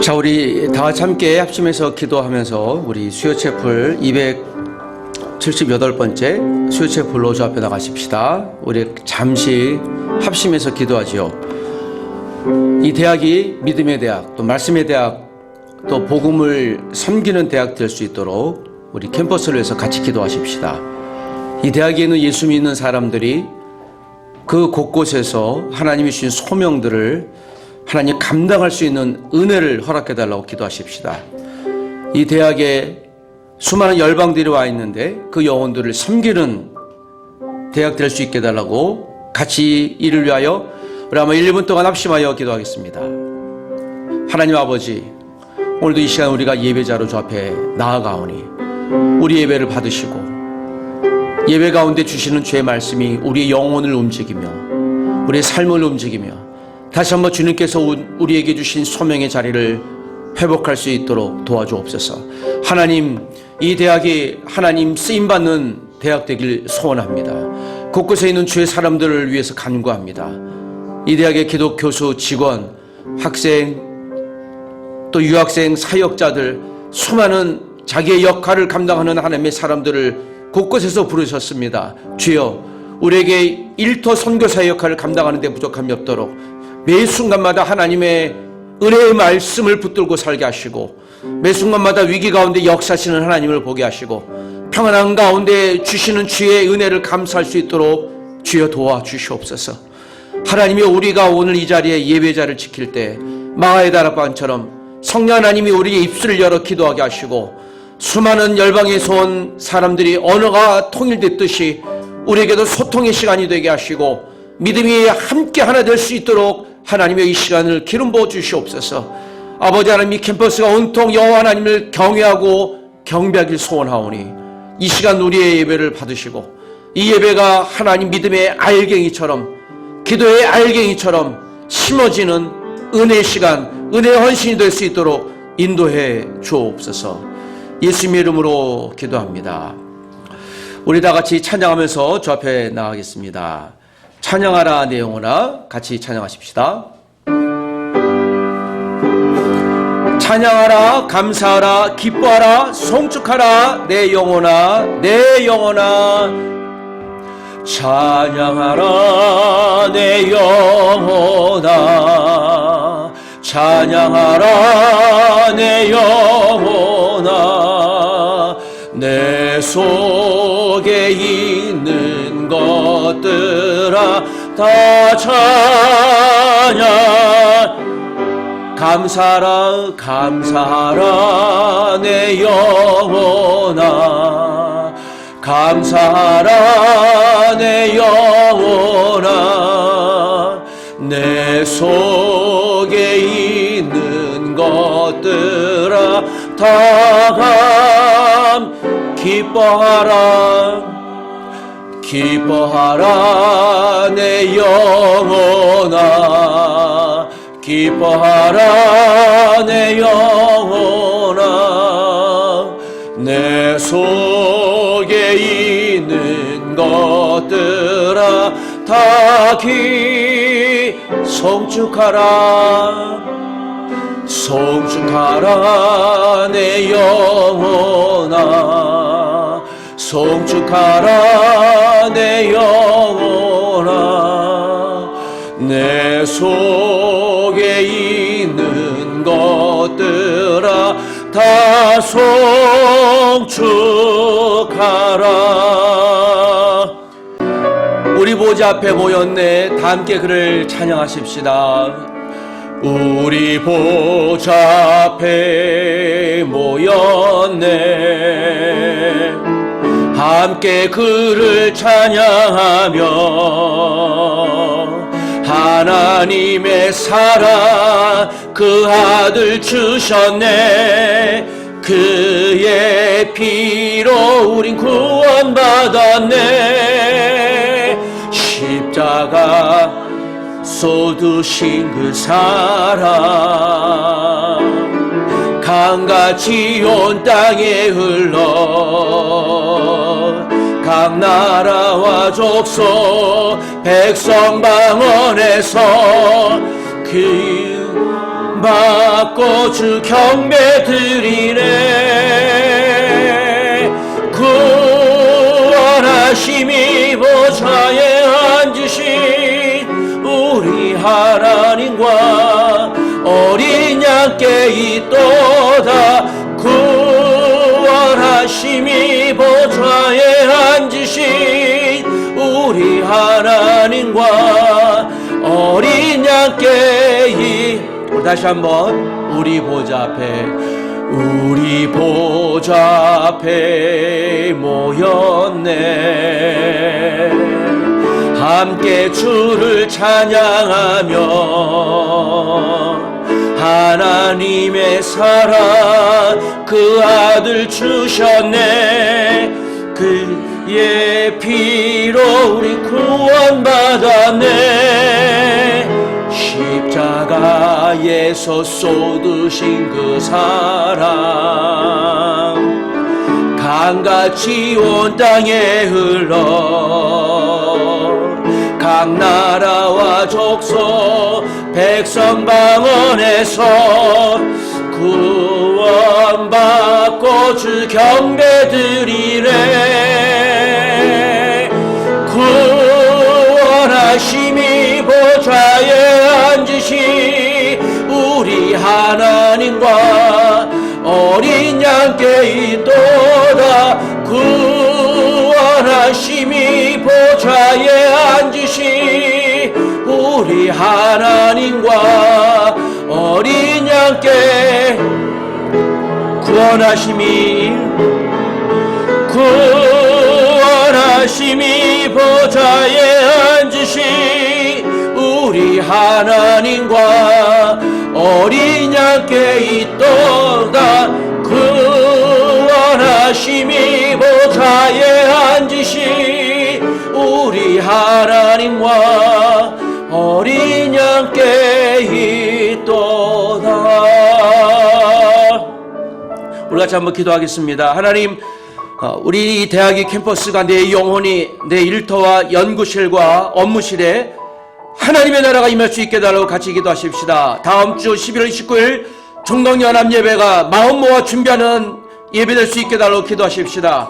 자, 우리 다 같이 함께 합심해서 기도하면서 우리 수요체풀 278번째 수요체풀 로주 앞에 나가십시다. 우리 잠시 합심해서 기도하지요. 이 대학이 믿음의 대학, 또 말씀의 대학, 또 복음을 섬기는 대학 될 수 있도록 우리 캠퍼스를 위해서 같이 기도하십시다. 이 대학에는 예수 믿는 사람들이 그 곳곳에서 하나님이 주신 소명들을 하나님 감당할 수 있는 은혜를 허락해달라고 기도하십시다. 이 대학에 수많은 열방들이 와 있는데 그 영혼들을 섬기는 대학 될 수 있게 해달라고 같이 이를 위하여 우리 아마 1분 동안 합심하여 기도하겠습니다. 하나님 아버지, 오늘도 이 시간 우리가 예배자로 주 앞에 나아가오니 우리 예배를 받으시고 예배 가운데 주시는 주의 말씀이 우리의 영혼을 움직이며 우리의 삶을 움직이며 다시 한번 주님께서 우리에게 주신 소명의 자리를 회복할 수 있도록 도와주옵소서. 하나님, 이 대학이 하나님 쓰임받는 대학 되길 소원합니다. 곳곳에 있는 주의 사람들을 위해서 간구합니다. 이 대학의 기독 교수, 직원, 학생, 또 유학생, 사역자들, 수많은 자기의 역할을 감당하는 하나님의 사람들을 곳곳에서 부르셨습니다. 주여, 우리에게 일터 선교사의 역할을 감당하는 데 부족함이 없도록 매 순간마다 하나님의 은혜의 말씀을 붙들고 살게 하시고 매 순간마다 위기 가운데 역사하시는 하나님을 보게 하시고 평안한 가운데 주시는 주의 은혜를 감사할 수 있도록 주여 도와주시옵소서. 하나님이 우리가 오늘 이 자리에 예배자를 지킬 때 마가의 다락방처럼 성령 하나님이 우리의 입술을 열어 기도하게 하시고 수많은 열방에서 온 사람들이 언어가 통일됐듯이 우리에게도 소통의 시간이 되게 하시고 믿음이 함께 하나 될 수 있도록 하나님의 이 시간을 기름 부어 주시옵소서. 아버지 하나님, 이 캠퍼스가 온통 여호와 하나님을 경외하고 경배하길 소원하오니 이 시간 우리의 예배를 받으시고 이 예배가 하나님 믿음의 알갱이처럼 기도의 알갱이처럼 심어지는 은혜의 시간, 은혜의 헌신이 될 수 있도록 인도해 주옵소서. 예수님의 이름으로 기도합니다. 우리 다 같이 찬양하면서 주 앞에 나가겠습니다. 찬양하라 내 영혼아, 같이 찬양하십시다. 찬양하라, 감사하라, 기뻐하라, 송축하라 내 영혼아, 내 영혼아. 찬양하라 내 영혼아, 찬양하라 내 영혼아. 내 속에 있는 것들아 다 찬양. 감사하라, 감사하라 내 영혼아, 감사하라 내 영혼아. 내 속에 있는 것들아 다 기뻐하라, 기뻐하라 내 영혼아, 기뻐하라 내 영혼아. 내 속에 있는 것들아 다 송축하라, 송축하라 내 영혼아, 송축하라 내 영혼아. 내 속에 있는 것들아 다 송축하라. 우리 보좌 앞에 모였네. 다 함께 그를 찬양하십시다. 우리 보좌 앞에 모였네. 함께 그를 찬양하며 하나님의 사랑 그 아들 주셨네. 그의 피로 우린 구원받았네. 십자가 쏟으신 그 사랑 강같이 온 땅에 흘러 각 나라와 족속 백성 방언에서 그 받고 주 경배 드리네. 구원하심이 보좌에 앉으신 우리 하나님과 어린 양께 있도다. 구원하심이 보좌에 앉으신 우리 하나님과 어린 양께 우리 다시 한번 우리 보좌 앞에 모였네. 함께 주를 찬양하며 하나님의 사랑 그 아들 주셨네. 그의 피로 우리 구원받았네. 십자가에서 쏟으신 그 사랑 강같이 온 땅에 흘러 각 나라와 족속 백성 방언에서 구원받고 주 경배 드리네. 구원하심이 보좌에 앉으신 우리 하나님과 어린 양께 있도다. 구원하심이 보좌에 앉으신 우리 하나님과 어린 양께 구원하심이 보좌에 앉으신 우리 하나님과 어린 양께 있도다. 구원하심이 보좌에 앉으신 우리 하나님과 어린 양께 있도다. 우리 같이 한번 기도하겠습니다. 하나님, 우리 대학의 캠퍼스가 내 영혼이 내 일터와 연구실과 업무실에 하나님의 나라가 임할 수 있게 달라고 같이 기도하십시다. 다음 주 11월 29일 종덕연합 예배가 마음 모아 준비하는 예배 될 수 있게 달라고 기도하십시다.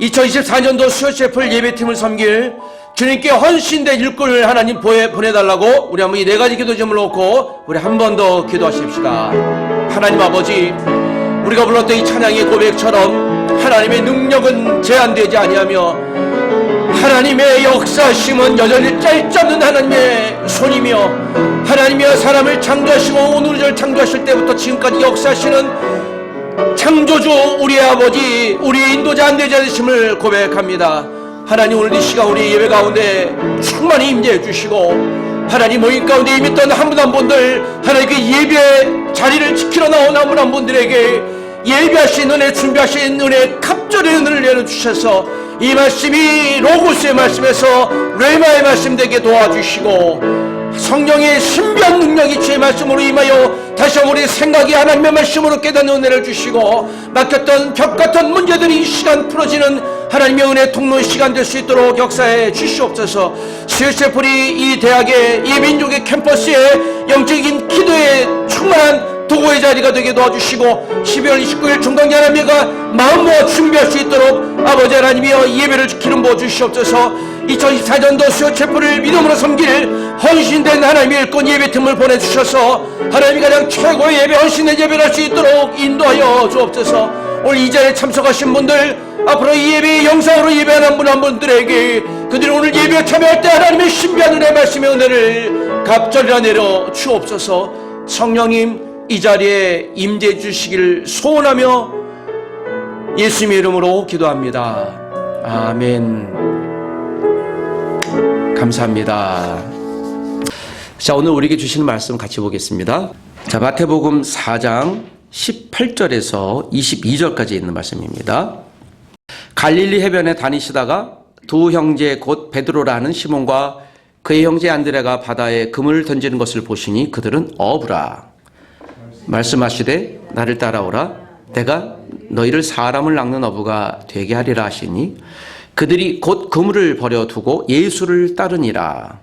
2024년도 수요셰플 예배팀을 섬길 주님께 헌신된 일꾼을 하나님 보내달라고 우리 한번 이 네 가지 기도 점을 놓고 우리 한 번 더 기도하십시다. 하나님 아버지, 우리가 불렀던 이 찬양의 고백처럼 하나님의 능력은 제한되지 아니하며 하나님의 역사심은 여전히 짧지 않는 하나님의 손이며 하나님이여 사람을 창조하시고 오늘을 창조하실 때부터 지금까지 역사하시는 창조주 우리의 아버지, 우리 인도자 안내자 되심을 고백합니다. 하나님, 오늘 이 시간 우리 예배 가운데 충만히 임재해 주시고 하나님 모임 가운데 이미 있던 한 분 한 분들 하나님 그 예배 자리를 지키러 나온 한 분 한 분들에게 예배하신 은혜, 준비하신 은혜, 갑절의 은혜를 내려주셔서 이 말씀이 로고스의 말씀에서 레마의 말씀 되게 도와주시고 성령의 신비한 능력이 주의 말씀으로 임하여 다시 한번 우리 생각이 하나님의 말씀으로 깨닫는 은혜를 주시고 막혔던 벽 같은 문제들이 이 시간 풀어지는 하나님의 은혜 통로의 시간 될 수 있도록 역사해 주시옵소서. 수요셰플이 이 대학의 이 민족의 캠퍼스에 영적인 기도에 충만한 도구의 자리가 되게 도와주시고 12월 29일 종덕연합회가 마음 모아 준비할 수 있도록 아버지 하나님이여 예배를 지키는 보 주시옵소서. 2024년도 수요체플을 믿음으로 섬길 헌신된 하나님의 일꾼 예배팀을 보내주셔서 하나님이 가장 최고의 예배, 헌신된 예배를 할 수 있도록 인도하여 주옵소서. 오늘 이 자리에 참석하신 분들, 앞으로 이 예배의 영상으로 예배하는 분 한 분들에게 그들이 오늘 예배에 참여할 때 하나님의 신비한 은혜, 말씀의 은혜를 갑절이라 내려 주옵소서. 성령님, 이 자리에 임재해 주시기를 소원하며 예수님의 이름으로 기도합니다. 아멘. 감사합니다. 자, 오늘 우리에게 주시는 말씀 같이 보겠습니다. 자, 마태복음 4장 18절에서 22절까지 있는 말씀입니다. 갈릴리 해변에 다니시다가 두 형제 곧 베드로라 하는 시몬과 그의 형제 안드레가 바다에 그물을 던지는 것을 보시니 그들은 어부라. 말씀하시되 나를 따라오라. 내가 너희를 사람을 낚는 어부가 되게 하리라 하시니 그들이 곧 그물을 버려두고 예수를 따르니라.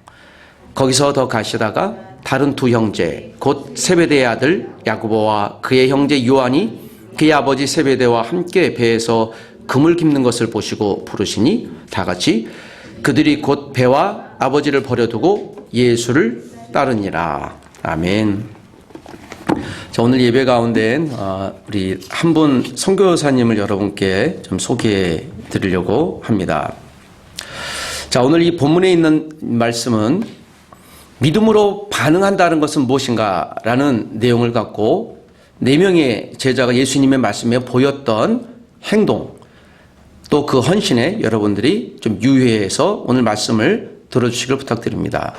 거기서 더 가시다가 다른 두 형제 곧 세베대의 아들 야고보와 그의 형제 요한이 그의 아버지 세베대와 함께 배에서 금을 깁는 것을 보시고 부르시니 다 같이 그들이 곧 배와 아버지를 버려두고 예수를 따르니라. 아멘. 자, 오늘 예배 가운데 우리 한 분 선교사님을 여러분께 좀 소개해 드리려고 합니다. 자, 오늘 이 본문에 있는 말씀은 믿음으로 반응한다는 것은 무엇인가 라는 내용을 갖고 4명의 제자가 예수님의 말씀에 보였던 행동 또 그 헌신에 여러분들이 좀 유의해서 오늘 말씀을 들어주시길 부탁드립니다.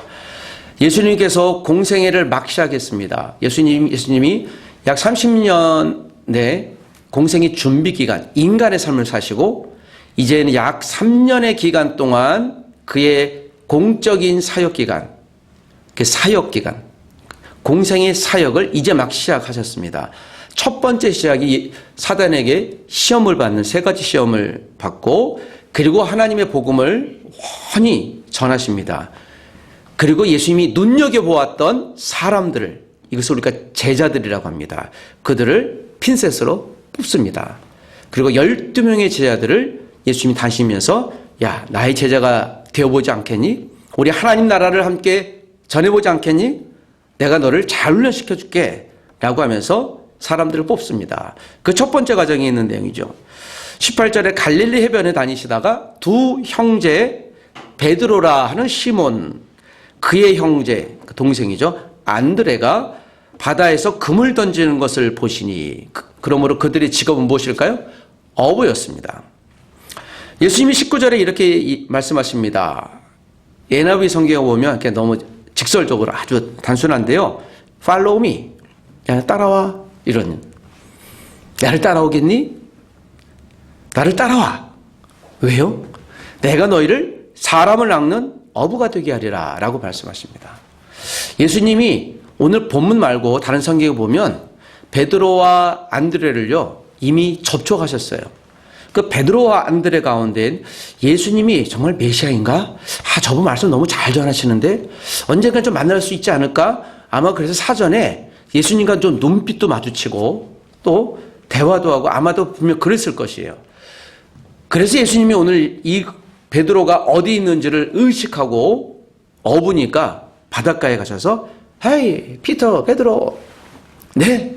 예수님께서 공생애를 막 시작했습니다. 예수님이 약 30년의 공생의 준비 기간, 인간의 삶을 사시고 이제는 약 3년의 기간 동안 그의 공적인 사역 기간, 그 사역 기간, 공생의 사역을 이제 막 시작하셨습니다. 첫 번째 시작이 사단에게 시험을 받는 3가지 시험을 받고 그리고 하나님의 복음을 훤히 전하십니다. 그리고 예수님이 눈여겨보았던 사람들을 이것을 우리가 제자들이라고 합니다. 그들을 핀셋으로 뽑습니다. 그리고 12명의 제자들을 예수님이 다니시면서 야, 나의 제자가 되어보지 않겠니? 우리 하나님 나라를 함께 전해보지 않겠니? 내가 너를 잘 훈련시켜줄게 라고 하면서 사람들을 뽑습니다. 그 첫 번째 과정에 있는 내용이죠. 18절에 갈릴리 해변에 다니시다가 두 형제 베드로라 하는 시몬 그의 형제 동생이죠. 안드레가 바다에서 금을 던지는 것을 보시니 그러므로 그들의 직업은 무엇일까요? 어부였습니다. 예수님이 19절에 이렇게 말씀하십니다. NIV 성경에 보면 너무 직설적으로 아주 단순한데요. Follow me. 야, 따라와. 이런. 나를 따라오겠니? 나를 따라와. 왜요? 내가 너희를 사람을 낚는 어부가 되게 하리라 라고 말씀하십니다. 예수님이 오늘 본문 말고 다른 성경에 보면 베드로와 안드레를요 이미 접촉하셨어요. 그 베드로와 안드레 가운데 예수님이 정말 메시아인가? 저분 말씀 너무 잘 전하시는데 언젠가 좀 만날 수 있지 않을까? 아마 그래서 사전에 예수님과 좀 눈빛도 마주치고 또 대화도 하고 아마도 분명 그랬을 것이에요. 그래서 예수님이 오늘 이 베드로가 어디 있는지를 의식하고 어부니까 바닷가에 가셔서 헤이 피터 베드로 네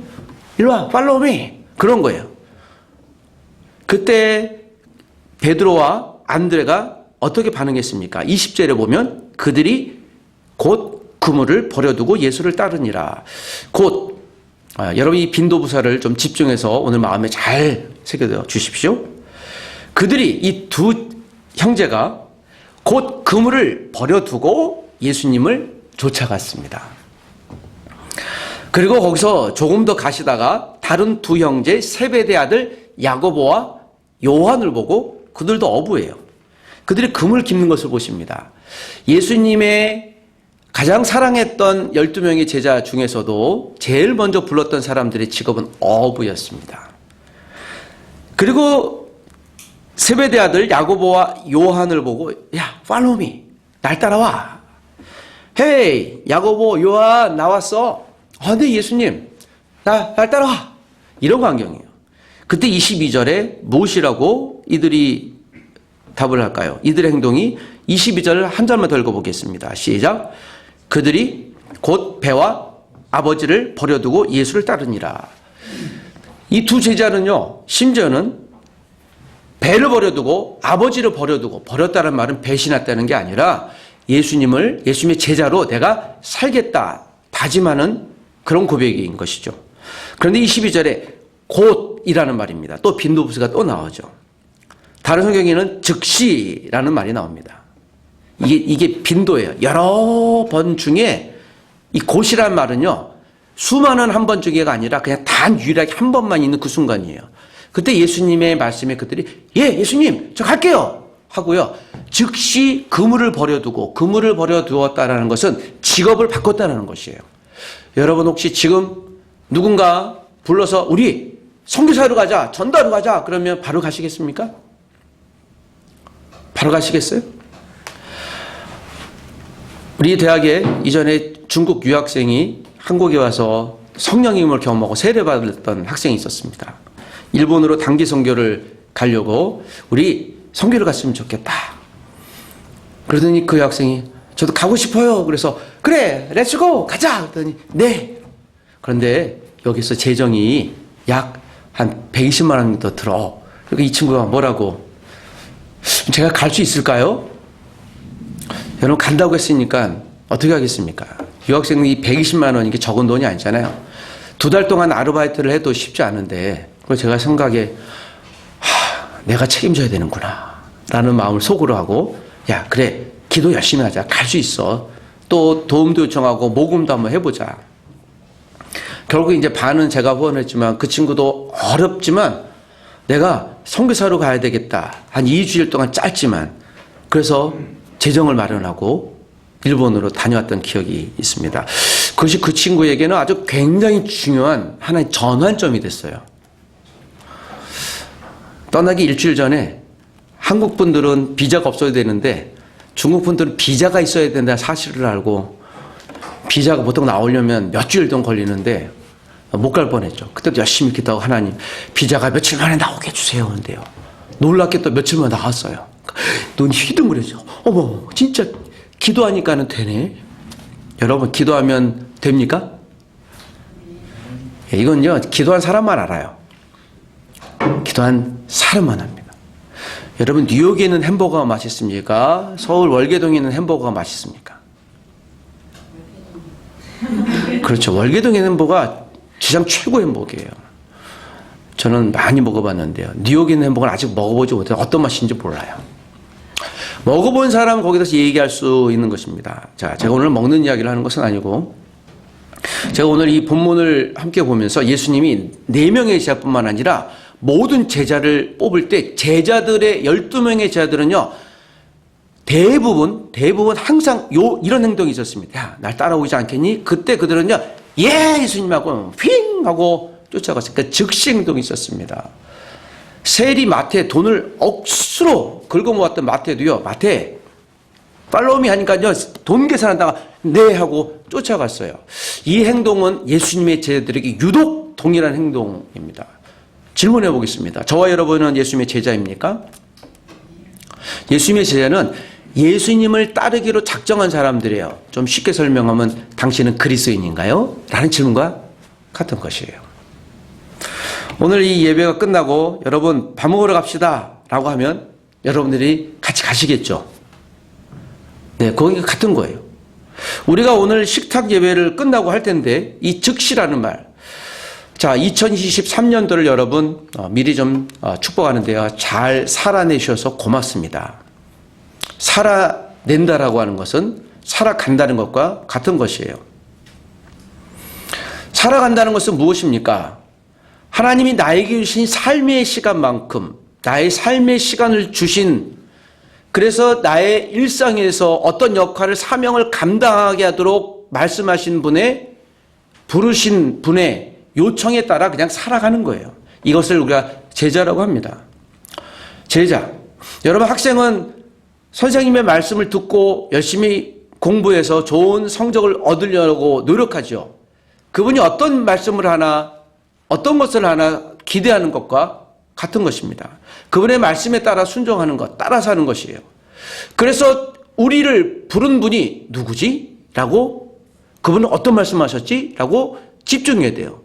일로와 팔로우 미 그런 거예요. 그때 베드로와 안드레가 어떻게 반응했습니까? 20절에 보면 그들이 곧 그물을 버려두고 예수를 따르니라. 곧 여러분 이 빈도부사를 좀 집중해서 오늘 마음에 잘 새겨 주십시오. 그들이 이 두 형제가 곧 그물을 버려두고 예수님을 쫓아갔습니다. 그리고 거기서 조금 더 가시다가 다른 두 형제 세베대 아들 야고보와 요한을 보고 그들도 어부예요. 그들이 금을 깁는 것을 보십니다. 예수님의 가장 사랑했던 12명의 제자 중에서도 제일 먼저 불렀던 사람들의 직업은 어부였습니다. 그리고 세베대 아들 야고보와 요한을 보고 야, follow me. 날 따라와. 헤이, 야고보, 요한 나왔어. 네, 예수님. 날 따라와. 이런 광경이에요. 그때 22절에 무엇이라고 이들이 답을 할까요? 이들의 행동이 22절을 한 절만 더 읽어보겠습니다. 시작. 그들이 곧 배와 아버지를 버려두고 예수를 따르니라. 이 두 제자는요, 심지어는 배를 버려두고 아버지를 버려두고, 버렸다는 말은 배신했다는 게 아니라 예수님의 제자로 내가 살겠다 다짐하는 그런 고백인 것이죠. 그런데 22절에 곧이라는 말입니다. 또 빈도부스가 또 나오죠. 다른 성경에는 즉시라는 말이 나옵니다. 이게 빈도예요. 여러 번 중에 이 곧이라는 말은요, 수많은 한 번 중에가 아니라 그냥 단 유일하게 한 번만 있는 그 순간이에요. 그때 예수님의 말씀에 그들이 예수님 저 갈게요 하고요. 즉시 그물을 버려두었다라는 것은 직업을 바꿨다는 것이에요. 여러분 혹시 지금 누군가 불러서 우리 선교사로 가자, 전도하러 가자 그러면 바로 가시겠습니까? 바로 가시겠어요? 우리 대학에 이전에 중국 유학생이 한국에 와서 성령님을 경험하고 세례받았던 학생이 있었습니다. 일본으로 단기 선교를 가려고 우리 선교를 갔으면 좋겠다. 그러더니 그 학생이 저도 가고 싶어요. 그래서 그래 렛츠고 가자. 그러더니 네. 그런데 여기서 재정이 약 한 120만 원 더 들어. 그러니까 이 친구가 뭐라고 제가 갈 수 있을까요? 여러분 간다고 했으니까 어떻게 하겠습니까? 유학생이 120만 원 이게 적은 돈이 아니잖아요. 2달 동안 아르바이트를 해도 쉽지 않은데 그래서 제가 생각에 내가 책임져야 되는구나 라는 마음을 속으로 하고 야 그래 기도 열심히 하자. 갈 수 있어. 또 도움도 요청하고 모금도 한번 해보자. 결국 이제 반은 제가 후원했지만 그 친구도 어렵지만 내가 선교사로 가야 되겠다. 한 2주일 동안 짧지만 그래서 재정을 마련하고 일본으로 다녀왔던 기억이 있습니다. 그것이 그 친구에게는 아주 굉장히 중요한 하나의 전환점이 됐어요. 떠나기 일주일 전에 한국 분들은 비자가 없어야 되는데 중국 분들은 비자가 있어야 된다는 사실을 알고 비자가 보통 나오려면 몇 주일 동안 걸리는데 못 갈 뻔했죠. 그때도 열심히 기도하고 하나님 비자가 며칠 만에 나오게 해주세요. 그런데요. 놀랍게 또 며칠 만에 나왔어요. 눈이 휘둥그레져. 어머 진짜 기도하니까는 되네. 여러분 기도하면 됩니까? 이건요 기도한 사람만 알아요. 기도한 사람만 합니다. 여러분 뉴욕에 있는 햄버거가 맛있습니까? 서울 월계동에 있는 햄버거가 맛있습니까? 그렇죠. 월계동에 있는 햄버거가 지상 최고 햄버거예요. 저는 많이 먹어봤는데요. 뉴욕에 있는 햄버거는 아직 먹어보지 못해서 어떤 맛인지 몰라요. 먹어본 사람은 거기서 얘기할 수 있는 것입니다. 자, 제가 오늘 먹는 이야기를 하는 것은 아니고 제가 오늘 이 본문을 함께 보면서 예수님이 4명의 제자뿐만 아니라 모든 제자를 뽑을 때 제자들의 12명의 제자들은요 대부분 항상 이런 행동이 있었습니다. 야, 날 따라오지 않겠니? 그때 그들은요 예 예수님하고 휙 하고 쫓아갔어요. 그러니까 즉시 행동이 있었습니다. 세리 마태 돈을 억수로 긁어모았던 마태도요. 마태 팔로우미 하니까요 돈 계산하다가 네 하고 쫓아갔어요. 이 행동은 예수님의 제자들에게 유독 동일한 행동입니다. 질문해 보겠습니다. 저와 여러분은 예수님의 제자입니까? 예수님의 제자는 예수님을 따르기로 작정한 사람들이에요. 좀 쉽게 설명하면 당신은 그리스도인인가요? 라는 질문과 같은 것이에요. 오늘 이 예배가 끝나고 여러분 밥 먹으러 갑시다 라고 하면 여러분들이 같이 가시겠죠? 네, 거기 같은 거예요. 우리가 오늘 식탁 예배를 끝나고 할 텐데 이 즉시라는 말. 자, 2023년도를 여러분 미리 좀 축복하는데요. 잘 살아내셔서 고맙습니다. 살아낸다라고 하는 것은 살아간다는 것과 같은 것이에요. 살아간다는 것은 무엇입니까? 하나님이 나에게 주신 삶의 시간만큼 나의 삶의 시간을 주신 그래서 나의 일상에서 어떤 역할을 사명을 감당하게 하도록 말씀하신 분의 부르신 분의 요청에 따라 그냥 살아가는 거예요. 이것을 우리가 제자라고 합니다. 제자. 여러분 학생은 선생님의 말씀을 듣고 열심히 공부해서 좋은 성적을 얻으려고 노력하죠. 그분이 어떤 말씀을 하나 어떤 것을 하나 기대하는 것과 같은 것입니다. 그분의 말씀에 따라 순종하는 것, 따라서 하는 것이에요. 그래서 우리를 부른 분이 누구지? 라고 그분은 어떤 말씀하셨지? 라고 집중해야 돼요.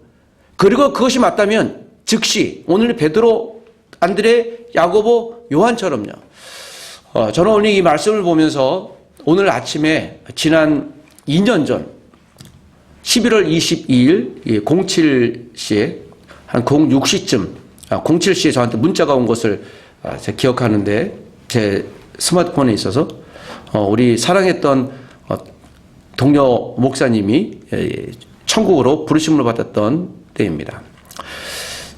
그리고 그것이 맞다면 즉시 오늘 베드로, 안드레, 야고보, 요한처럼요. 저는 오늘 이 말씀을 보면서 오늘 아침에 지난 2년 전 11월 22일 07시에 한 06시쯤 07시에 저한테 문자가 온 것을 제가 기억하는데 제 스마트폰에 있어서 우리 사랑했던 동료 목사님이 천국으로 부르심을 받았던 때입니다.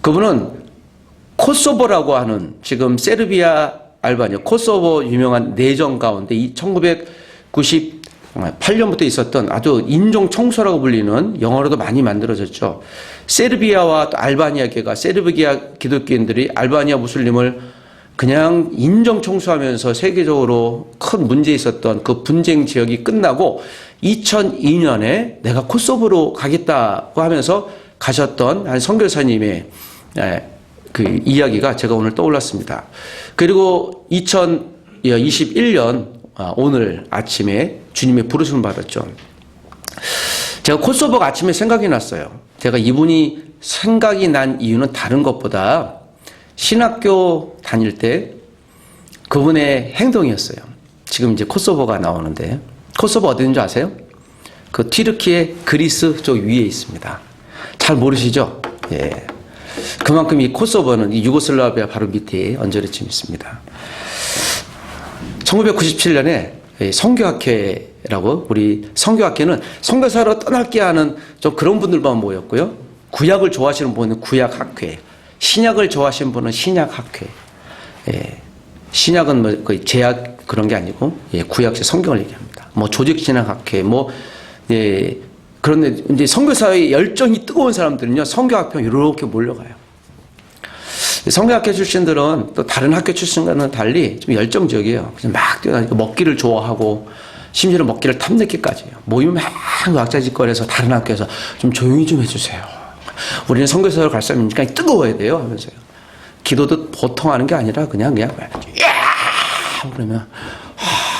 그분은 코소보라고 하는 지금 세르비아, 알바니아, 코소보 유명한 내정 가운데 1998년부터 있었던 아주 인종 청소라고 불리는 영어로도 많이 만들어졌죠. 세르비아와 또 알바니아계가 세르비아 기독교인들이 알바니아 무슬림을 그냥 인정 청소하면서 세계적으로 큰 문제 있었던 그 분쟁 지역이 끝나고 2002년에 내가 코소보로 가겠다고 하면서 가셨던 한 선교사님의 그 이야기가 제가 오늘 떠올랐습니다. 그리고 2021년 오늘 아침에 주님의 부르심을 받았죠. 제가 코소보가 아침에 생각이 났어요. 제가 이분이 생각이 난 이유는 다른 것보다 신학교 다닐 때 그분의 행동이었어요. 지금 이제 코소보가 나오는데, 코소보 어디인지 아세요? 그 튀르키예 그리스 쪽 위에 있습니다. 잘 모르시죠? 예. 그만큼 이 코소보는 이 유고슬라비아 바로 밑에 언저리쯤 있습니다. 1997년에 성교학회라고, 우리 성교학회는 선교사로 떠날게 하는 좀 그런 분들만 모였고요. 구약을 좋아하시는 분은 구약학회, 신약을 좋아하시는 분은 신약학회. 예. 신약은 뭐 거의 제약 그런 게 아니고, 예, 구약의 성경을 얘기합니다. 뭐 조직신학학회, 뭐, 예. 그런데 이제 선교사의 열정이 뜨거운 사람들은요, 성교학회 이렇게 몰려가요. 성교학회 출신들은 또 다른 학교 출신과는 달리 좀 열정적이에요. 그냥 막 뛰어다니고 먹기를 좋아하고, 심지어는 먹기를 탐내기까지 해요. 모이면 막 왁자지껄해서 다른 학교에서 좀 조용히 좀 해주세요. 우리는 선교사로 갈 사람이니까 뜨거워야 돼요 하면서요. 기도도 보통 하는 게 아니라 그냥 야! 그러면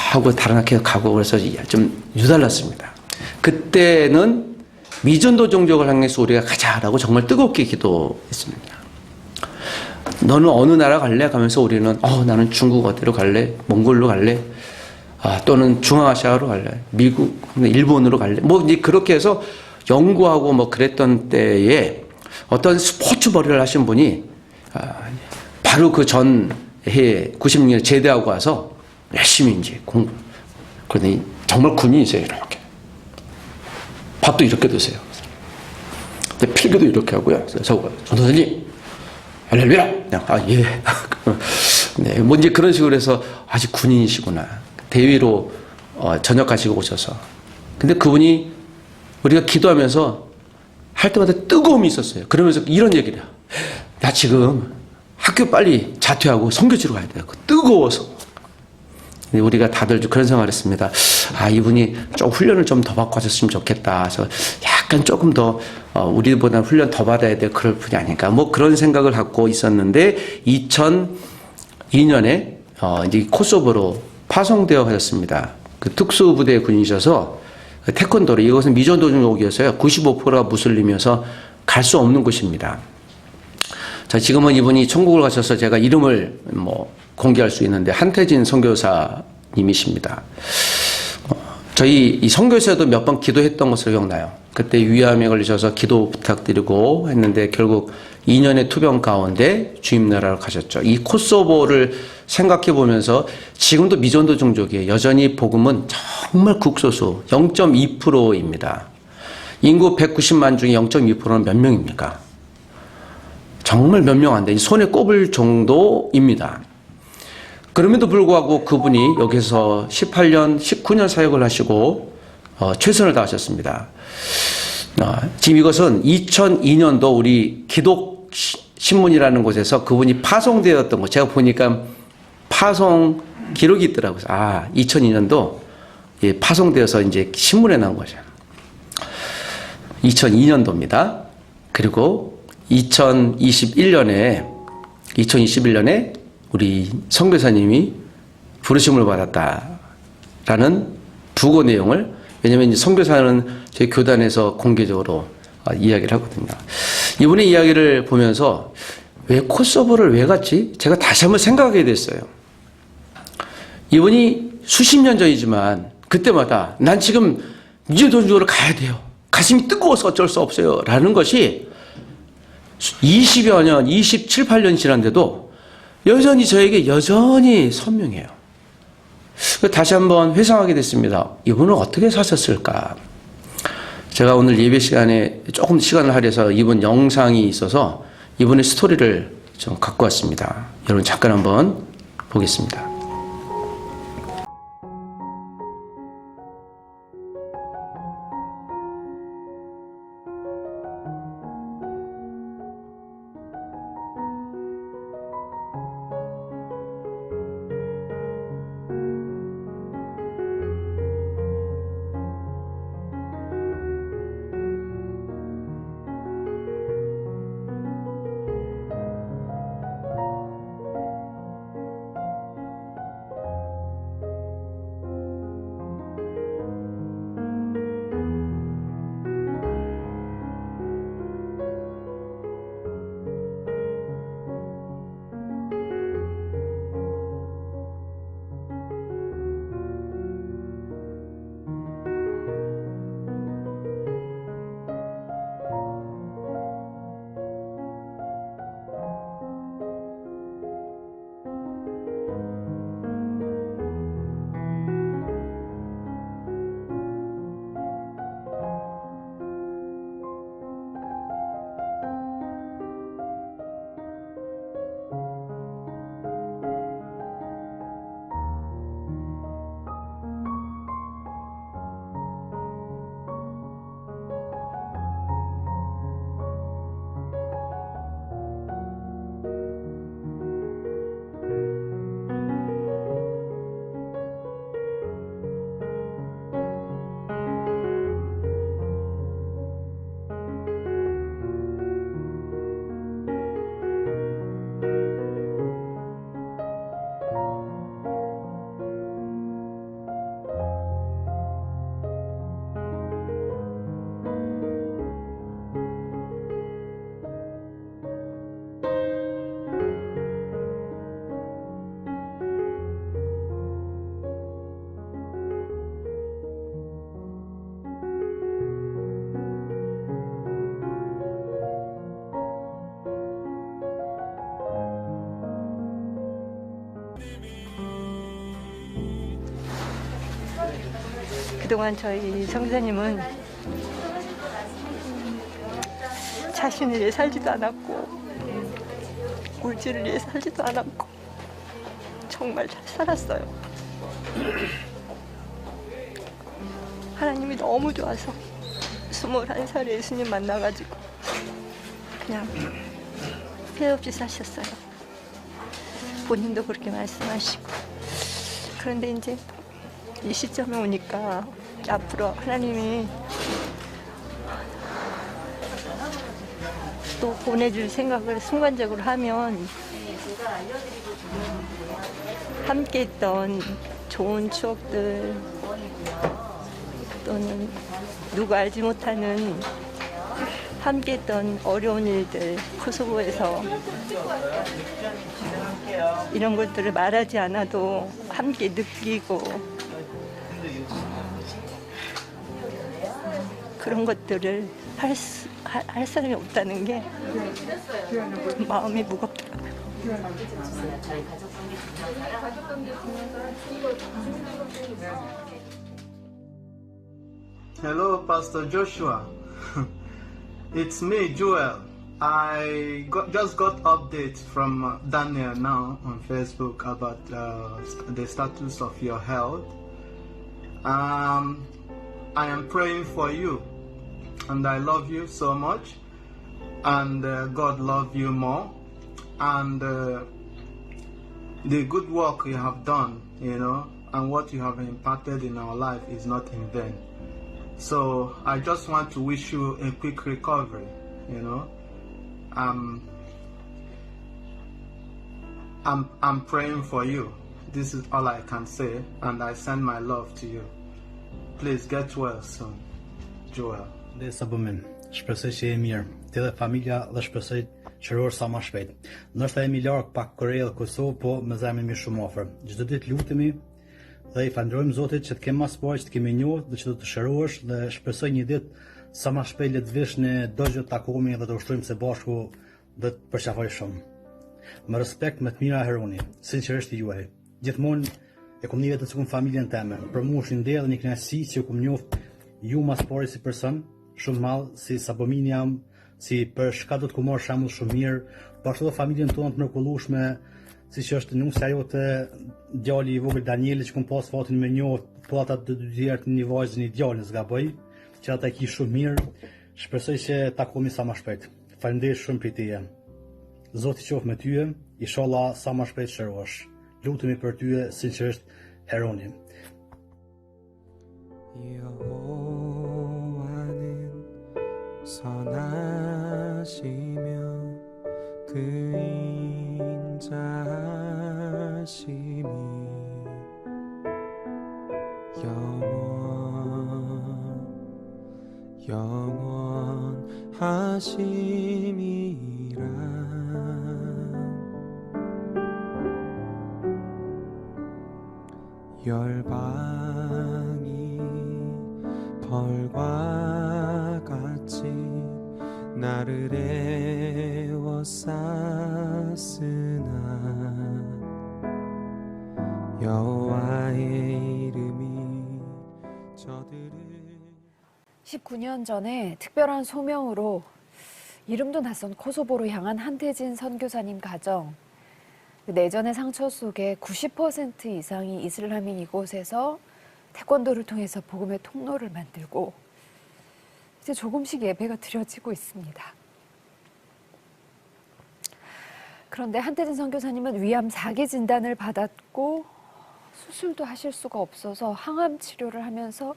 하고 다른 학교에 가고, 그래서 좀 유달났습니다. 그때는 미전도 종족을 향해서 우리가 가자라고 정말 뜨겁게 기도했습니다. 너는 어느 나라 갈래? 가면서 우리는 나는 중국 어디로 갈래? 몽골로 갈래? 또는 중앙아시아로 갈래? 미국, 일본으로 갈래? 뭐 이제 그렇게 해서 연구하고 뭐 그랬던 때에 어떤 스포츠 머리를 하신 분이 바로 그 전해 96년에 제대하고 와서 열심히 이제 공부. 그러더니 정말 군인이세요, 이렇게. 밥도 이렇게 드세요. 근데 필기도 이렇게 하고요. 저거 전 선생님, 할렐루야. 예. 네, 뭐 이제 그런 식으로 해서 아직 군인이시구나. 대위로 전역하시고 오셔서. 근데 그분이 우리가 기도하면서 할 때마다 뜨거움이 있었어요. 그러면서 이런 얘기를 해요. 나 지금 학교 빨리 자퇴하고 선교지로 가야 돼요. 뜨거워서. 우리가 다들 그런 생각을 했습니다. 이분이 좀 훈련을 좀 더 받고 하셨으면 좋겠다. 그래서 약간 조금 더 우리보다 훈련 더 받아야 될 그럴 분이 아닌가. 뭐 그런 생각을 갖고 있었는데 2002년에 이제 코소보로 파송되어 가셨습니다. 그 특수부대 군이셔서 태권도로, 이것은 미전도종족이어서요. 95%가 무슬림이어서 갈 수 없는 곳입니다. 자, 지금은 이분이 천국을 가셔서 제가 이름을 뭐 공개할 수 있는데 한태진 선교사님이십니다. 저희 이 선교사도 몇 번 기도했던 것으로 기억나요. 그때 위암에 걸리셔서 기도 부탁드리고 했는데 결국 2년의 투병 가운데 주임 나라로 가셨죠. 이 코소보를 생각해 보면서 지금도 미전도 종족이에요. 여전히 복음은 정말 극소수 0.2%입니다. 인구 190만 중에 0.2%는 몇 명입니까? 정말 몇 명 안 돼. 손에 꼽을 정도입니다. 그럼에도 불구하고 그분이 여기서 18년, 19년 사역을 하시고 최선을 다하셨습니다. 지금 이것은 2002년도 우리 기독신문이라는 곳에서 그분이 파송되었던 것, 제가 보니까 파송 기록이 있더라고요. 2002년도 파송되어서 이제 신문에 나온 거죠. 2002년도입니다. 그리고 2021년에 우리 선교사님이 부르심을 받았다라는 부고 내용을, 왜냐하면 이제 선교사는 저희 교단에서 공개적으로 이야기를 하거든요. 이분의 이야기를 보면서 왜 코소보를 왜 갔지? 제가 다시 한번 생각하게 됐어요. 이분이 수십 년 전이지만 그때마다 난 지금 미전도적으로 가야 돼요. 가슴이 뜨거워서 어쩔 수 없어요. 라는 것이 20여 년, 27, 8년 지났는데도 여전히 저에게 여전히 선명해요. 다시 한번 회상하게 됐습니다. 이분은 어떻게 사셨을까? 제가 오늘 예배 시간에 조금 시간을 할애해서 이분 영상이 있어서 이분의 스토리를 좀 갖고 왔습니다. 여러분 잠깐 한번 보겠습니다. 그동안 저희 선교사님은 자신을 위해 살지도 않았고 물질을 위해 살지도 않았고 정말 잘 살았어요. 하나님이 너무 좋아서 21살에 예수님 만나가지고 그냥 폐 없이 사셨어요. 본인도 그렇게 말씀하시고. 그런데 이제 이 시점에 오니까 앞으로 하나님이 또 보내줄 생각을 순간적으로 하면 함께 있던 좋은 추억들 또는 누가 알지 못하는 함께 했던 어려운 일들, 코소보에서 이런 것들을 말하지 않아도 함께 느끼고 그런 것들을 할 사람이 없다는 게 좀 마음이 무겁더라고요. Hello, Pastor Joshua. It's me, Joel. Just got update from Daniel now on Facebook about the status of your health. I am praying for you, and I love you so much, and God love you more, and the good work you have done, and what you have imparted in our life is not in vain. So I just want to wish you a quick recovery, I'm praying for you. This is all I can say, and I send my love to you. Please get well soon. Joel. Dhe sa bëmin, shpresoj që je mirë, ti dhe familja, dhe shpresoj qëror sa më shpejt. Ndoshta jemi larg pak Korea dhe Kosovë, po me zemrën mi shumë afër. Çdo ditë lutemi dhe i falënderojmë Zotit që të kem mas paqë, të kemi njohur dhe që do të shërohesh, dhe shpresoj një ditë sa më shpejt le të vish në do gjë të takohemi dhe të ushtrojmë së bashku dhe të përqafoj shumë. Me respekt, me të mira Heroni, sinqerisht juaj. Gjithmonë e kom një vetëm si kum familjen time. Për mua është një ndër dhe një kënaqësi që kum njoft ju mas pari si person, shumë madh, si sabomin jam, si për shka do të ku marrë shembull shumë mirë, po ashtu edhe familjen tonë të mrekullueshme, siç është nusja jote, djali i vogël Danieli që kum pas fatin me njoft, po ata të dy një vajzë një djalin zgaboj, që ata e ki shumë mirë. Shpresoj që takohemi sa më shpejt. Faleminderit shumë për tyje. Zoti qoftë me tyje, inshallah sa më shpejt shërohesh. Lutemi për tyje sinqerisht Heroni. 여호와는 선하시며 그 인자하심이 영원하심이라. 열방이 벌과 같이 나를 에워쌌으나 여호와의 이름이 저들을 19년 전에 특별한 소명으로 이름도 낯선 코소보로 향한 한태진 선교사님 가정. 내전의 상처 속에 90% 이상이 이슬람인 이곳에서 태권도를 통해서 복음의 통로를 만들고 이제 조금씩 예배가 드려지고 있습니다. 그런데 한태진 선교사님은 위암 4기 진단을 받았고 수술도 하실 수가 없어서 항암 치료를 하면서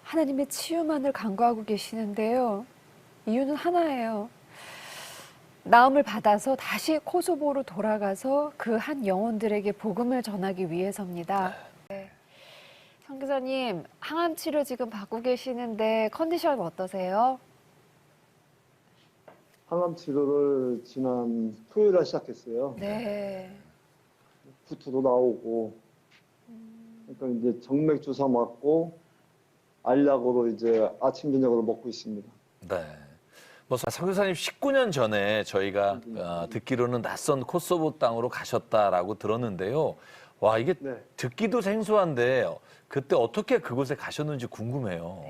하나님의 치유만을 간구하고 계시는데요. 이유는 하나예요. 나음을 받아서 다시 코소보로 돌아가서 그 한 영혼들에게 복음을 전하기 위해서입니다. 네. 선교사님, 항암 치료 지금 받고 계시는데 컨디션 어떠세요? 항암 치료를 지난 토요일에 시작했어요. 네. 구토도 나오고, 그러니까 이제 정맥 주사 맞고 알약으로 이제 아침 저녁으로 먹고 있습니다. 네. 뭐 선교사님 19년 전에 저희가 듣기로는 낯선 코소보 땅으로 가셨다라고 들었는데요. 와, 이게 네. 듣기도 생소한데 그때 어떻게 그곳에 가셨는지 궁금해요.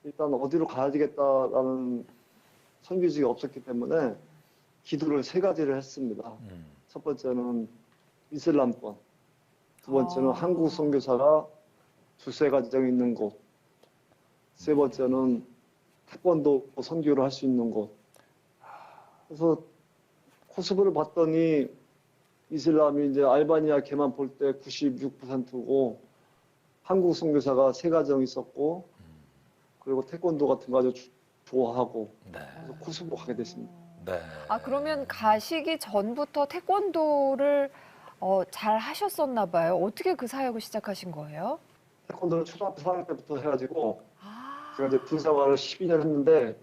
일단 어디로 가야 되겠다라는 선교지가 없었기 때문에 기도를 3가지를 했습니다. 첫 번째는 이슬람권, 두 번째는 한국 선교사가 2~3가정 있는 곳, 세 번째는 태권도 선교를 할 수 있는 곳. 그래서 코스프를 봤더니 이슬람이 이제 알바니아 걔만 볼 때 96%고 한국 선교사가 3가정 있었고 그리고 태권도 같은 거 아주 좋아하고 네. 그래서 코스프로 가게 됐습니다. 네. 아, 그러면 가시기 전부터 태권도를 잘 하셨었나 봐요. 어떻게 그 사역을 시작하신 거예요? 태권도를 초등학교 4학년 때부터 해가지고 제가 이제 군 생활을 12년 했는데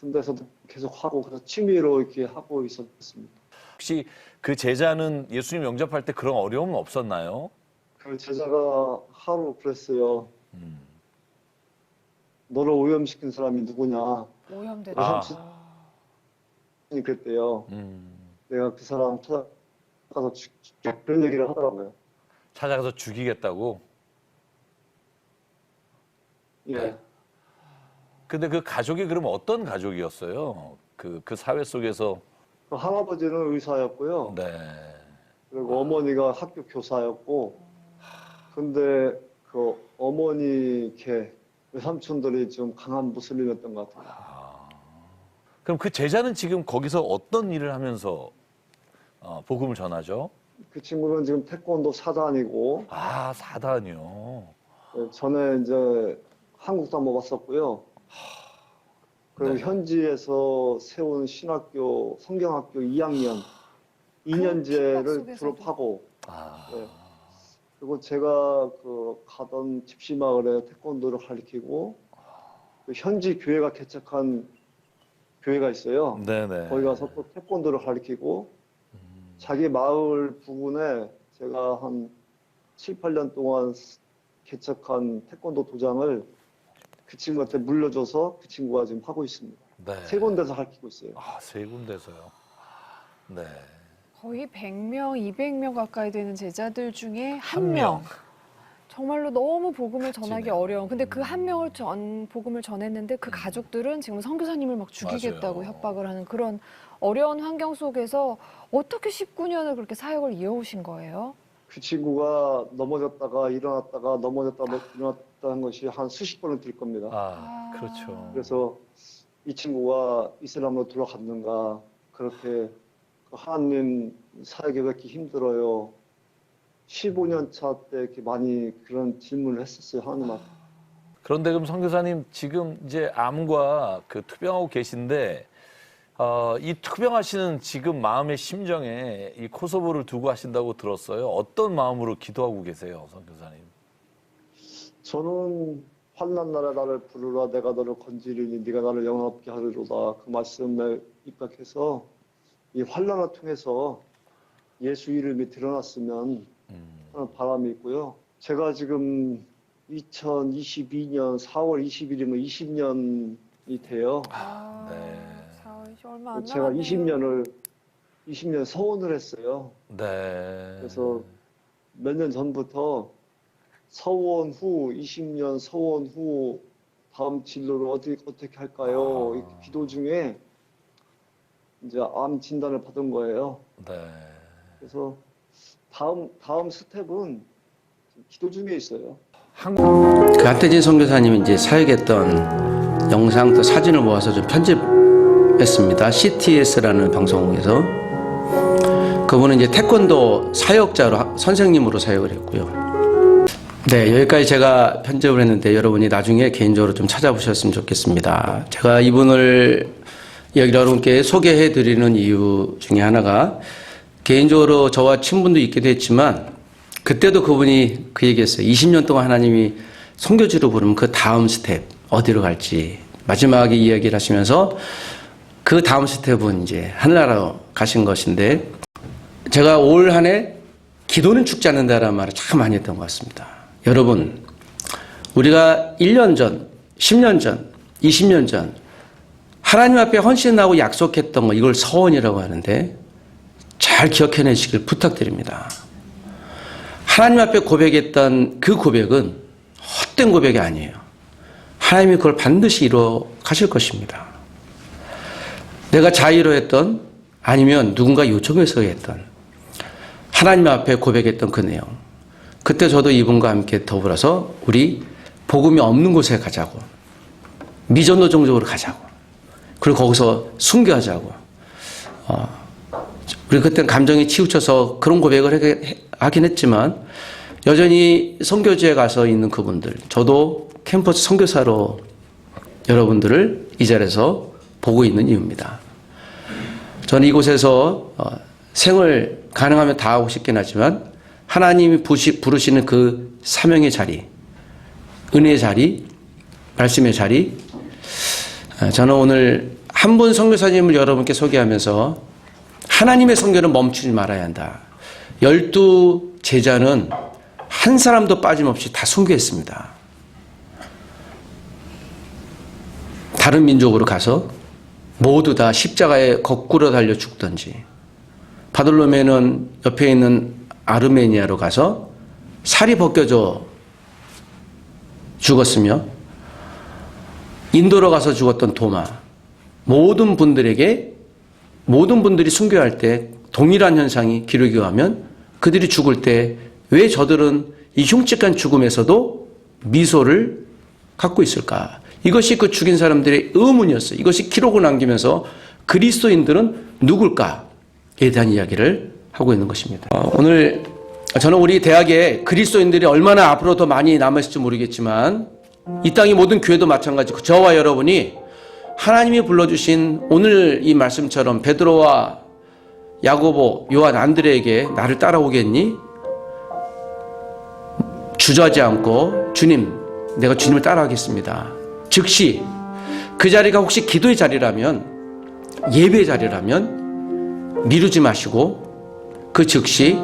군대에서도 계속 하고 그래서 취미로 이렇게 하고 있었습니다. 혹시 그 제자는 예수님 영접할 때 그런 어려움은 없었나요? 그 제자가 하루 그랬어요. 너를 오염시킨 사람이 누구냐? 오염되다. 그랬대요. 내가 그 사람 찾아가서 그런 얘기를 하더라고요. 찾아가서 죽이겠다고? 예. 네. 근데 그 가족이 그럼 어떤 가족이었어요? 그 사회 속에서. 그 할아버지는 의사였고요. 네. 그리고 어머니가 학교 교사였고, 근데 그 어머니 걔 외삼촌들이 좀 강한 무슬림이었던 것 같아요. 그럼 그 제자는 지금 거기서 어떤 일을 하면서 복음을 전하죠? 그 친구는 지금 태권도 4단이고, 아, 4단이요. 전에 이제 한국도 한번 왔었고요. 그리고 네. 현지에서 세운 신학교, 성경학교 2학년, 신학 2년제를 속에서도. 졸업하고, 아, 네. 그리고 제가 그 가던 집시마을에 태권도를 가르치고, 그 현지 교회가 개척한 교회가 있어요. 네네. 거기 가서 또 태권도를 가르치고, 자기 마을 부근에 제가 한 7~8년 동안 개척한 태권도 도장을 그 친구한테 물려줘서 그 친구가 지금 하고 있습니다. 네. 3군데서 가르치고 있어요. 아, 3군데서요. 네. 거의 100명, 200명 가까이 되는 제자들 중에 한 한 명. 명. 정말로 너무 복음을 전하기 그치네요. 어려운. 근데 그 한 명을 복음을 전했는데 그 가족들은 지금 선교사님을 막 죽이겠다고 맞아요. 협박을 하는 그런 어려운 환경 속에서 어떻게 19년을 그렇게 사역을 이어오신 거예요? 그 친구가 넘어졌다가 일어났다가 넘어졌다가 일어났다는 것이 한 수십 번은 될 겁니다. 아, 그렇죠. 그래서 이 친구가 이슬람으로 돌아갔는가 그렇게 하나님 사역이 왜 이렇게 힘들어요? 15년 차 때 이렇게 많이 그런 질문을 했었어요, 하나님한테. 그런데 그럼 선교사님 지금 이제 암과 그 투병하고 계신데 이 투병하시는 지금 마음의 심정에 이 코소보를 두고 하신다고 들었어요. 어떤 마음으로 기도하고 계세요, 선교사님? 저는 환난 날에 나를 부르라 내가 너를 건지리니 네가 나를 영원롭게 하리로다 그 말씀에 입각해서 이 환난을 통해서 예수 이름이 드러났으면 하는 바람이 있고요. 제가 지금 2022년 4월 20일이면 20년이 돼요. 네. 4월 얼마 안 제가 남았네요. 20년 서원을 했어요. 네. 그래서 몇 년 전부터 서원 후 20년 서원 후 다음 진로를 어떻게 할까요? 이렇게 기도 중에 이제 암 진단을 받은 거예요. 네. 그래서 다음 스텝은 지금 기도 중에 있어요. 그 하태진 선교사님이 이제 사역했던 영상 또 사진을 모아서 좀 편집했습니다. CTS라는 방송국에서. 그분은 이제 태권도 사역자로 선생님으로 사역을 했고요. 네, 여기까지 제가 편집을 했는데 여러분이 나중에 개인적으로 좀 찾아보셨으면 좋겠습니다. 제가 이분을 여기 여러분께 소개해 드리는 이유 중에 하나가 개인적으로 저와 친분도 있기도 했지만 그때도 그분이 그 얘기했어요. 20년 동안 하나님이 선교지로 부르면 그 다음 스텝 어디로 갈지 마지막에 이야기를 하시면서 그 다음 스텝은 이제 하늘나라로 가신 것인데 제가 올 한 해 기도는 죽지 않는다라는 말을 참 많이 했던 것 같습니다. 여러분 우리가 1년 전, 10년 전, 20년 전 하나님 앞에 헌신하고 약속했던 거 이걸 서원이라고 하는데 잘 기억해내시길 부탁드립니다. 하나님 앞에 고백했던 그 고백은 헛된 고백이 아니에요. 하나님이 그걸 반드시 이루어 가실 것입니다. 내가 자의로 했던 아니면 누군가 요청해서 했던 하나님 앞에 고백했던 그 내용. 그때 저도 이분과 함께 더불어서 우리 복음이 없는 곳에 가자고. 미전도정적으로 가자고. 그리고 거기서 순교하자고. 우리 그때 감정이 치우쳐서 그런 고백을 하긴 했지만 여전히 선교지에 가서 있는 그분들, 저도 캠퍼스 선교사로 여러분들을 이 자리에서 보고 있는 이유입니다. 저는 이곳에서 생을 가능하면 다 하고 싶긴 하지만 하나님이 부르시는 그 사명의 자리, 은혜의 자리, 말씀의 자리, 저는 오늘 한 분 선교사님을 여러분께 소개하면서 하나님의 선교는 멈추지 말아야 한다. 12 제자는 한 사람도 빠짐없이 다 선교했습니다. 다른 민족으로 가서 모두 다 십자가에 거꾸로 달려 죽든지, 바돌로메는 옆에 있는 아르메니아로 가서 살이 벗겨져 죽었으며, 인도로 가서 죽었던 도마, 모든 분들이 순교할 때 동일한 현상이 기록이 하면 그들이 죽을 때 왜 저들은 이 흉측한 죽음에서도 미소를 갖고 있을까? 이것이 그 죽인 사람들의 의문이었어요. 이것이 기록을 남기면서 그리스도인들은 누굴까에 대한 이야기를 하고 있는 것입니다. 오늘 저는 우리 대학에 그리스도인들이 얼마나 앞으로 더 많이 남아있을지 모르겠지만 이 땅의 모든 교회도 마찬가지고 저와 여러분이 하나님이 불러주신 오늘 이 말씀처럼 베드로와 야고보, 요한, 안드레에게 나를 따라오겠니? 주저하지 않고 주님, 내가 주님을 따라가겠습니다. 즉시 그 자리가 혹시 기도의 자리라면, 예배의 자리라면 미루지 마시고 그 즉시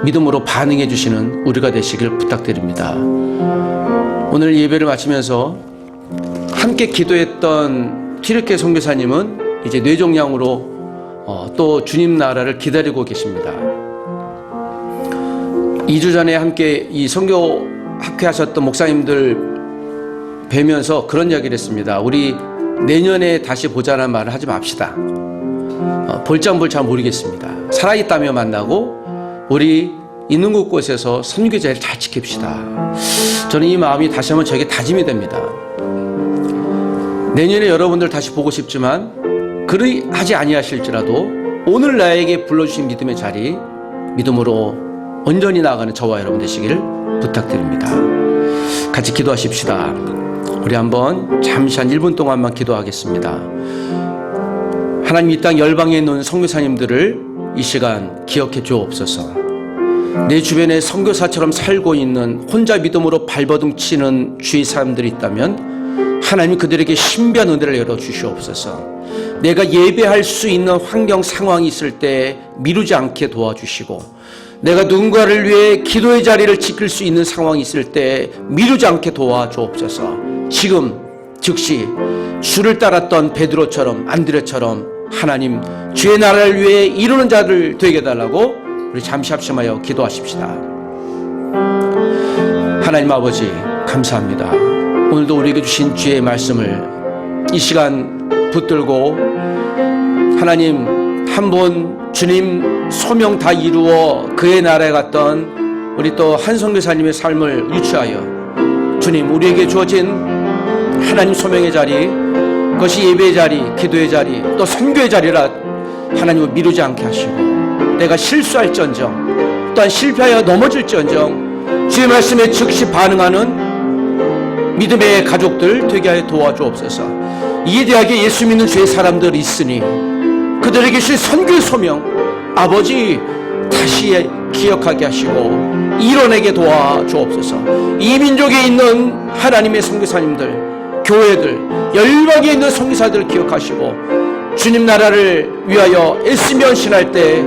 믿음으로 반응해 주시는 우리가 되시길 부탁드립니다. 오늘 예배를 마치면서 함께 기도했던 티르케 선교사님은 이제 뇌종양으로 또 주님 나라를 기다리고 계십니다. 2주 전에 함께 이 선교 학회 하셨던 목사님들 뵈면서 그런 이야기를 했습니다. 우리 내년에 다시 보자는 말을 하지 맙시다. 볼장 잘 모르겠습니다. 살아있다며 만나고 우리 있는 곳곳에서 선교 자리를 잘 지킵시다. 저는 이 마음이 다시 한번 저에게 다짐이 됩니다. 내년에 여러분들 다시 보고 싶지만 그리하지 아니하실지라도 오늘 나에게 불러주신 믿음의 자리, 믿음으로 온전히 나아가는 저와 여러분 되시기를 부탁드립니다. 같이 기도하십시다. 우리 한번 잠시 한 1분 동안만 기도하겠습니다. 하나님, 이 땅 열방에 있는 선교사님들을 이 시간 기억해 주옵소서. 내 주변에 선교사처럼 살고 있는 혼자 믿음으로 발버둥 치는 주위 사람들이 있다면 하나님 그들에게 신비한 은혜를 열어주시옵소서. 내가 예배할 수 있는 환경 상황이 있을 때 미루지 않게 도와주시고, 내가 누군가를 위해 기도의 자리를 지킬 수 있는 상황이 있을 때 미루지 않게 도와주옵소서. 지금 즉시 주를 따랐던 베드로처럼, 안드레처럼 하나님 주의 나라를 위해 이루는 자들 되게 해달라고 우리 잠시 합심하여 기도하십시다. 하나님 아버지, 감사합니다. 오늘도 우리에게 주신 주의 말씀을 이 시간 붙들고 하나님 한 번 주님 소명 다 이루어 그의 나라에 갔던 우리 또 한 선교사님의 삶을 유추하여 주님 우리에게 주어진 하나님 소명의 자리, 그것이 예배의 자리, 기도의 자리, 또 선교의 자리라 하나님을 미루지 않게 하시고, 내가 실수할지언정 또한 실패하여 넘어질지언정 주의 말씀에 즉시 반응하는 믿음의 가족들 되게 하여 도와주옵소서. 이 대학에 예수 믿는 주의 사람들이 있으니 그들에게 주신 선교의 소명 아버지 다시 기억하게 하시고 이뤄내게 도와주옵소서. 이 민족에 있는 하나님의 선교사님들, 교회들, 열방에 있는 선교사들을 기억하시고 주님 나라를 위하여 애쓰며 헌신할 때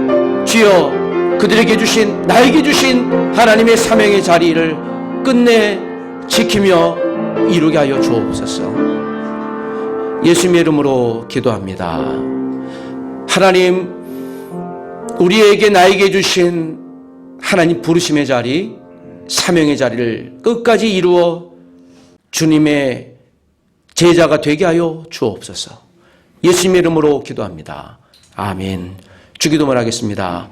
주여 그들에게 주신, 나에게 주신 하나님의 사명의 자리를 끝내 지키며 이루게 하여 주옵소서. 예수님의 이름으로 기도합니다. 하나님, 우리에게 나에게 주신 하나님 부르심의 자리, 사명의 자리를 끝까지 이루어 주님의 제자가 되게 하여 주옵소서. 예수님의 이름으로 기도합니다. 아멘. 주기도문 하겠습니다.